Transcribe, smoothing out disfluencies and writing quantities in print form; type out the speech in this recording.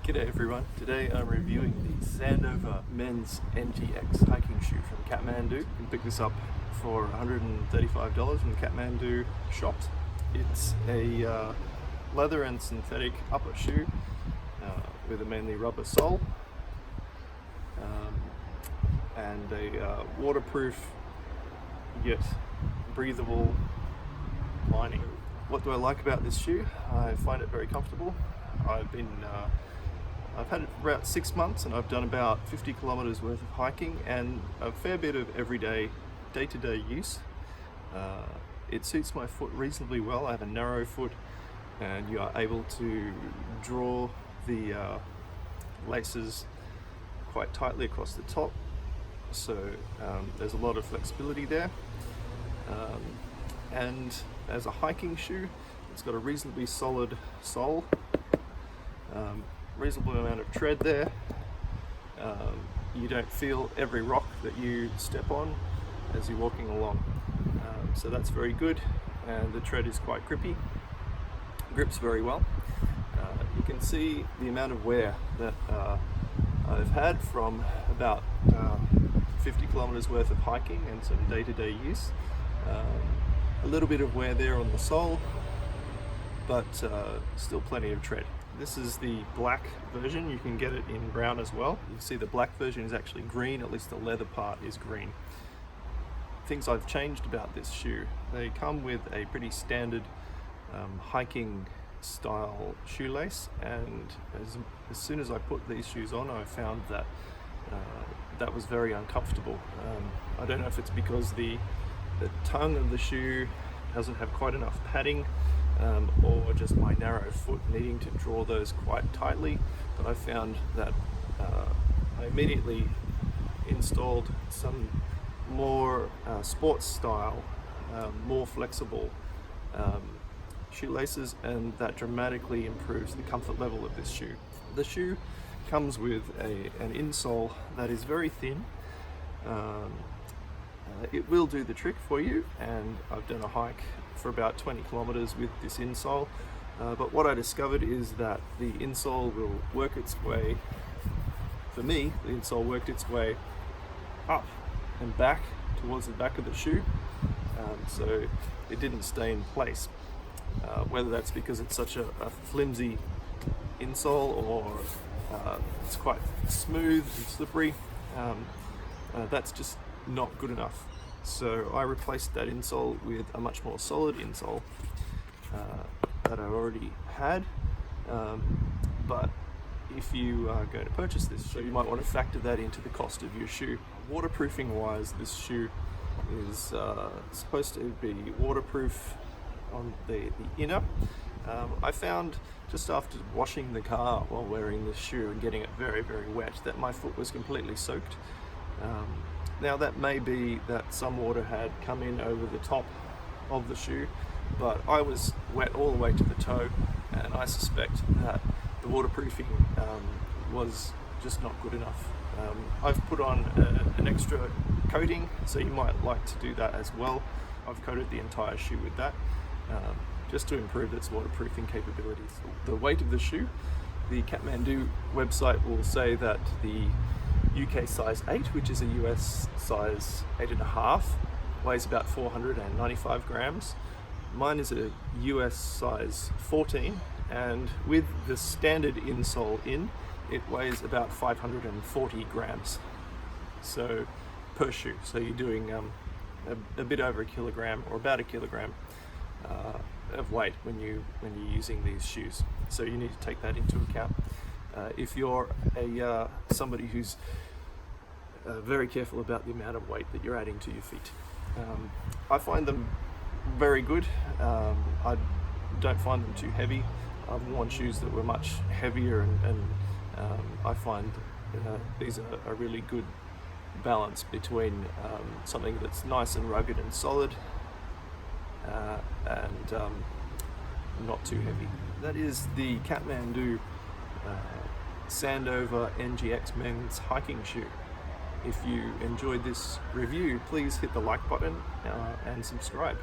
G'day everyone. Today I'm reviewing the Sandover men's ngx hiking shoe from Kathmandu. You can pick this up for $135 from the Kathmandu shops. It's a leather and synthetic upper shoe with a mainly rubber sole and a waterproof yet breathable lining. What do I like about this shoe? I find it very comfortable. I've had it for about 6 months and I've done about 50 kilometers worth of hiking and a fair bit of everyday, day-to-day use. It suits my foot reasonably well. I have a narrow foot and you are able to draw the laces quite tightly across the top. So there's a lot of flexibility there. And as a hiking shoe, it's got a reasonably solid sole. Reasonable amount of tread there. You don't feel every rock that you step on as you're walking along, so that's very good, and the tread is quite grippy, grips very well. You can see the amount of wear that I've had from about 50 kilometers worth of hiking and some day-to-day use. A little bit of wear there on the sole, but still plenty of tread. This is the black version. You can get it in brown as well. You see the black version is actually green, at least the leather part is green. Things I've changed about this shoe: they come with a pretty standard hiking style shoelace, and as soon as I put these shoes on, I found that that was very uncomfortable. I don't know if it's because the tongue of the shoe doesn't have quite enough padding, or just my narrow foot needing to draw those quite tightly, but I found that I immediately installed some more sports style, more flexible shoelaces, and that dramatically improves the comfort level of this shoe. The shoe comes with an insole that is very thin. It will do the trick for you, and I've done a hike for about 20 kilometers with this insole, but what I discovered is that the insole will work its way, for me, the insole worked its way up and back towards the back of the shoe, so it didn't stay in place. Whether that's because it's such a flimsy insole or it's quite smooth and slippery, that's just not good enough. So I replaced that insole with a much more solid insole that I already had. But if you are going to purchase this shoe, you might want to factor that into the cost of your shoe. Waterproofing wise, this shoe is supposed to be waterproof on the inner. I found just after washing the car while wearing this shoe and getting it very, very wet that my foot was completely soaked. Now that may be that some water had come in over the top of the shoe, but I was wet all the way to the toe, and I suspect that the waterproofing was just not good enough. I've put on an extra coating, so you might like to do that as well. I've coated the entire shoe with that, just to improve its waterproofing capabilities. The weight of the shoe, the Kathmandu website will say that the UK size 8, which is a US size 8.5, weighs about 495 grams. Mine is a US size 14, and with the standard insole in, it weighs about 540 grams. So per shoe. So you're doing a bit over a kilogram, or about a kilogram of weight when you're using these shoes. So you need to take that into account. If you're somebody who's very careful about the amount of weight that you're adding to your feet. I find them very good. I don't find them too heavy. I've worn shoes that were much heavier, and I find these are a really good balance between something that's nice and rugged and solid and not too heavy. That is the Kathmandu Sandover ngx men's hiking shoe. If you enjoyed this review, please hit the like button and subscribe.